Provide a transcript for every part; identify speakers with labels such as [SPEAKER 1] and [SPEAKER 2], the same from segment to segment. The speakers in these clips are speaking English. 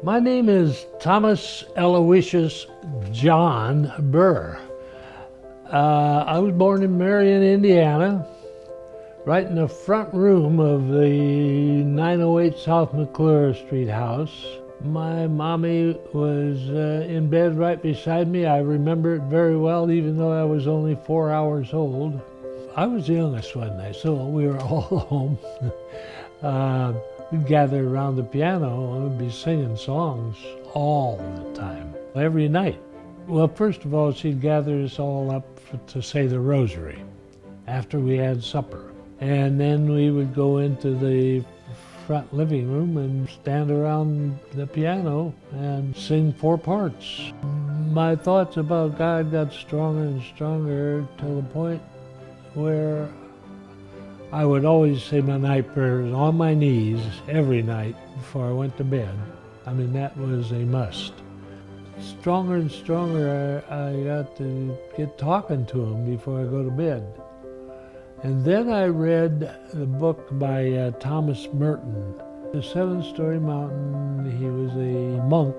[SPEAKER 1] My name is Thomas Aloysius John Bir. I was born in Marion, Indiana, right in the front room of the 908 South McClure Street house. My mommy was in bed right beside me. I remember it very well, even though I was only 4 hours old. I was the youngest one night, so we were all home. We'd gather around the piano and we'd be singing songs all the time, every night. Well, first of all, she'd gather us all up to say the rosary after we had supper. And then we would go into the front living room and stand around the piano and sing 4 parts. My thoughts about God got stronger and stronger to the point where I would always say my night prayers on my knees every night before I went to bed. I mean, that was a must. Stronger and stronger, I got to get talking to him before I go to bed. And then I read the book by Thomas Merton, The 7-Story Mountain. He was a monk.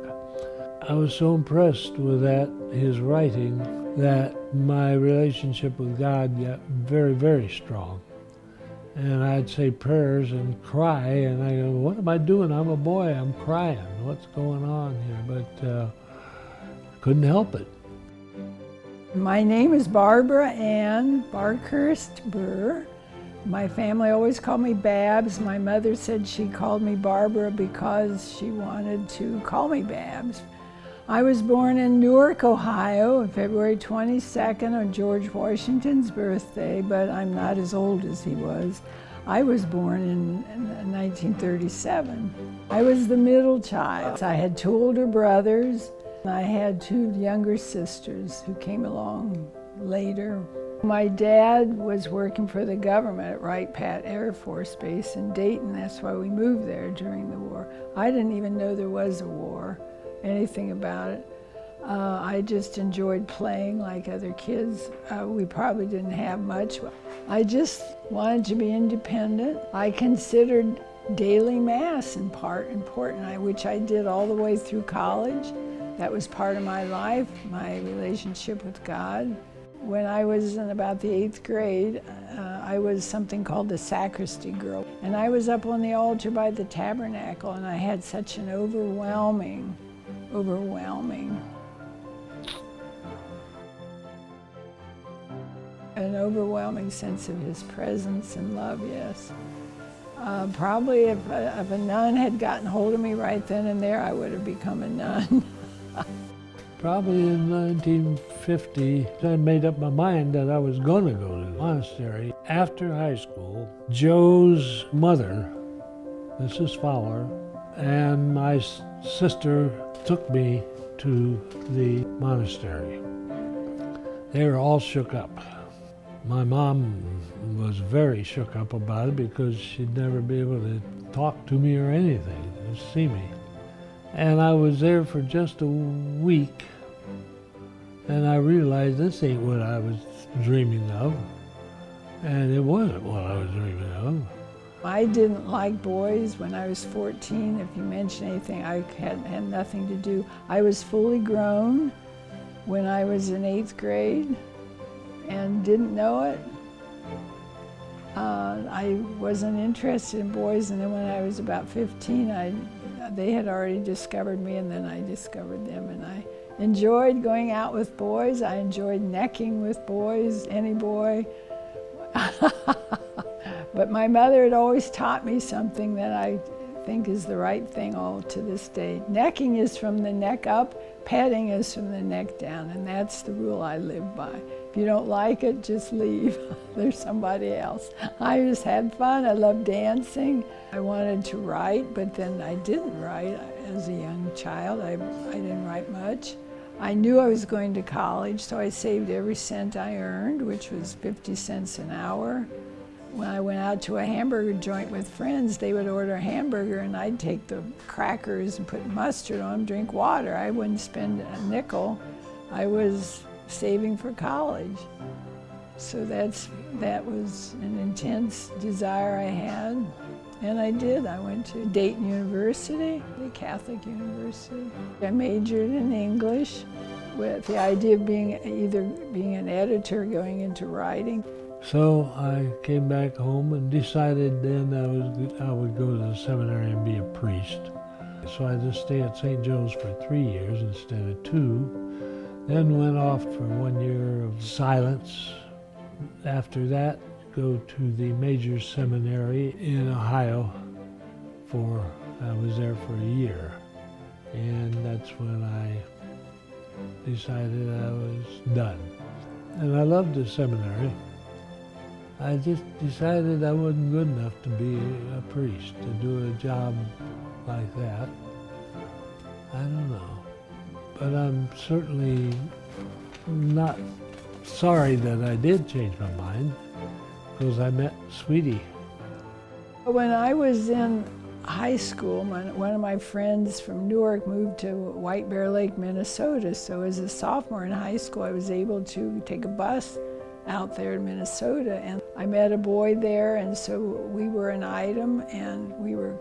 [SPEAKER 1] I was so impressed with that, his writing, that my relationship with God got very, very strong. And I'd say prayers and cry, and I go, what am I doing? I'm a boy, I'm crying. What's going on here? But couldn't help it.
[SPEAKER 2] My name is Barbara and Bir. My family always called me Babs. My mother said she called me Barbara because she wanted to call me Babs. I was born in Newark, Ohio on February 22nd on George Washington's birthday, but I'm not as old as he was. I was born in 1937. I was the middle child. I had 2 older brothers. I had 2 younger sisters who came along later. My dad was working for the government at Wright-Patt Air Force Base in Dayton. That's why we moved there during the war. I didn't even know there was a war, anything about it. I just enjoyed playing like other kids. We probably didn't have much. I just wanted to be independent. I considered daily mass in part important, which I did all the way through college. That was part of my life, my relationship with God. When I was in about the 8th grade, I was something called the sacristy girl. And I was up on the altar by the tabernacle, and I had such an overwhelming sense of his presence and love, yes. Probably if a nun had gotten hold of me right then and there, I would have become a nun.
[SPEAKER 1] Probably in 1950, I made up my mind that I was going to go to the monastery. After high school, Joe's mother, Mrs. Fowler, and my sister took me to the monastery. They were all shook up. My mom was very shook up about it because she'd never be able to talk to me or anything, just see me. And I was there for just a week, and I realized this ain't what I was dreaming of, and it wasn't what I was dreaming of.
[SPEAKER 2] I didn't like boys when I was 14. If you mention anything, I had nothing to do. I was fully grown when I was in 8th grade and didn't know it. I wasn't interested in boys, and then when I was about 15, they had already discovered me, and then I discovered them, and I enjoyed going out with boys. I enjoyed necking with boys, any boy. But my mother had always taught me something that I think is the right thing all to this day. Necking is from the neck up, petting is from the neck down, and that's the rule I live by. If you don't like it, just leave. There's somebody else. I just had fun. I loved dancing. I wanted to write, but then I didn't write as a young child. I didn't write much. I knew I was going to college, so I saved every cent I earned, which was 50 cents an hour. When I went out to a hamburger joint with friends, they would order a hamburger, and I'd take the crackers and put mustard on them, drink water. I wouldn't spend a nickel. I was saving for college. So that was an intense desire I had. And I did. I went to Dayton University, the Catholic University. I majored in English with the idea of either being an editor or going into writing.
[SPEAKER 1] So I came back home and decided then I would go to the seminary and be a priest. So I just stayed at St. Joe's for 3 years instead of 2. Then went off for 1 year of silence. After that, go to the major seminary in Ohio I was there for a year. And that's when I decided I was done. And I loved the seminary. I just decided I wasn't good enough to be a priest, to do a job like that. I don't know. But I'm certainly not sorry that I did change my mind, because I met Sweetie.
[SPEAKER 2] When I was in high school, one of my friends from Newark moved to White Bear Lake, Minnesota. So as a sophomore in high school, I was able to take a bus out there in Minnesota, and I met a boy there, and so we were an item, and we were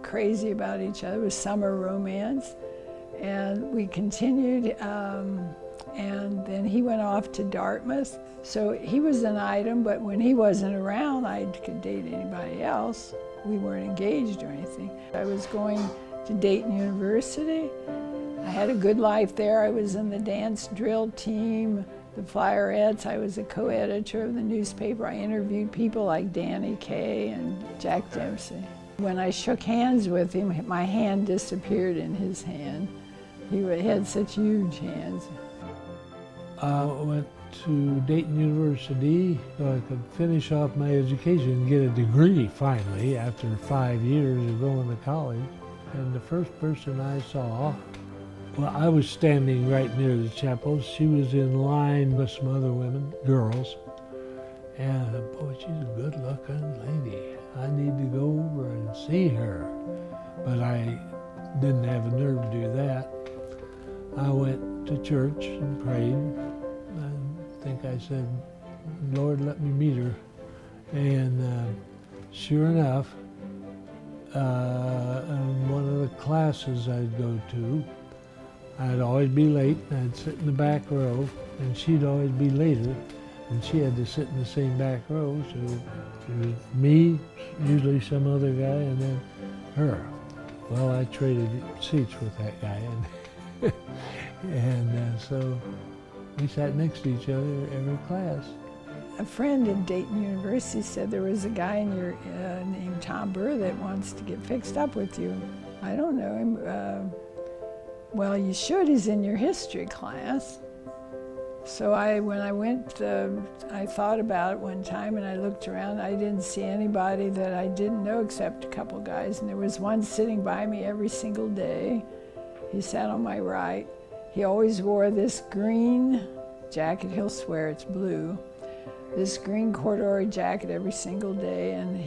[SPEAKER 2] crazy about each other. It was summer romance, and we continued, and then he went off to Dartmouth. So he was an item, but when he wasn't around, I could date anybody else. We weren't engaged or anything. I was going to Dayton University. I had a good life there. I was in the dance drill team, the Flyerettes. I was a co-editor of the newspaper. I interviewed people like Danny Kaye and Jack Dempsey. When I shook hands with him, my hand disappeared in his hand. He had such huge hands.
[SPEAKER 1] I went to Dayton University so I could finish off my education and get a degree finally after 5 years of going to college. And the first person I saw, well, I was standing right near the chapel. She was in line with some other women, girls. And boy, she's a good looking lady. I need to go over and see her. But I didn't have the nerve to do that. I went to church and prayed. I think I said, Lord, let me meet her. And sure enough, in one of the classes I'd go to, I'd always be late, and I'd sit in the back row, and she'd always be later, and she had to sit in the same back row, so it was me, usually some other guy, and then her. Well, I traded seats with that guy, and so we sat next to each other every class.
[SPEAKER 2] A friend at Dayton University said there was a guy named Tom Bir that wants to get fixed up with you. I don't know him. Well, you should. He's in your history class. So when I went, I thought about it one time, and I looked around. I didn't see anybody that I didn't know except a couple guys, and there was one sitting by me every single day. He sat on my right. He always wore this green jacket. He'll swear it's blue. This green corduroy jacket every single day, and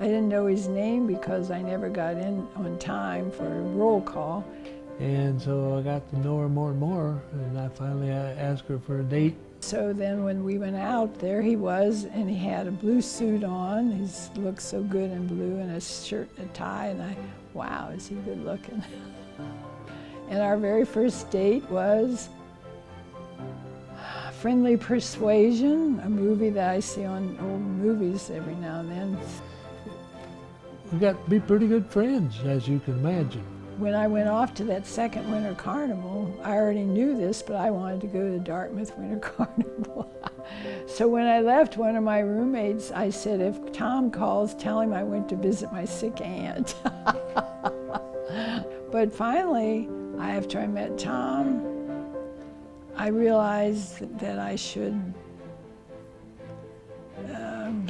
[SPEAKER 2] I didn't know his name because I never got in on time for a roll call.
[SPEAKER 1] And so I got to know her more and more, and I finally asked her for a date.
[SPEAKER 2] So then when we went out, there he was, and he had a blue suit on. He looked so good in blue, and a shirt and a tie, and wow, is he good looking. And our very first date was Friendly Persuasion, a movie that I see on old movies every now and then.
[SPEAKER 1] We got to be pretty good friends, as you can imagine.
[SPEAKER 2] When I went off to that second Winter Carnival, I already knew this, but I wanted to go to the Dartmouth Winter Carnival. So when I left, one of my roommates, I said, if Tom calls, tell him I went to visit my sick aunt. But finally, after I met Tom, I realized that I should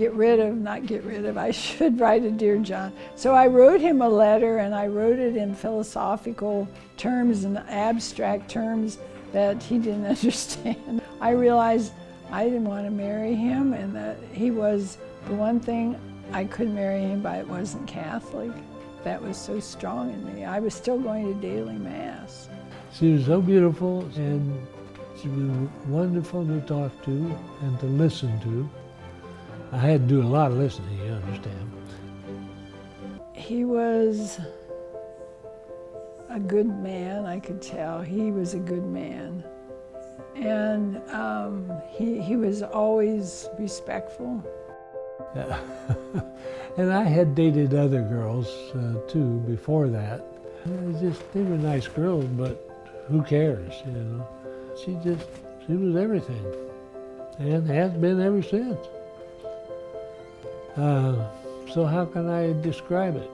[SPEAKER 2] I should write a Dear John. So I wrote him a letter, and I wrote it in philosophical terms and abstract terms that he didn't understand. I realized I didn't want to marry him, and that he was the one thing I could marry him by. It wasn't Catholic. That was so strong in me. I was still going to daily Mass.
[SPEAKER 1] She was so beautiful, and she was wonderful to talk to and to listen to. I had to do a lot of listening, understand.
[SPEAKER 2] He was a good man, I could tell. He was a good man. And he was always respectful.
[SPEAKER 1] Yeah. And I had dated other girls too before that. They were nice girls, but who cares, you know? She was everything, and has been ever since. So how can I describe it?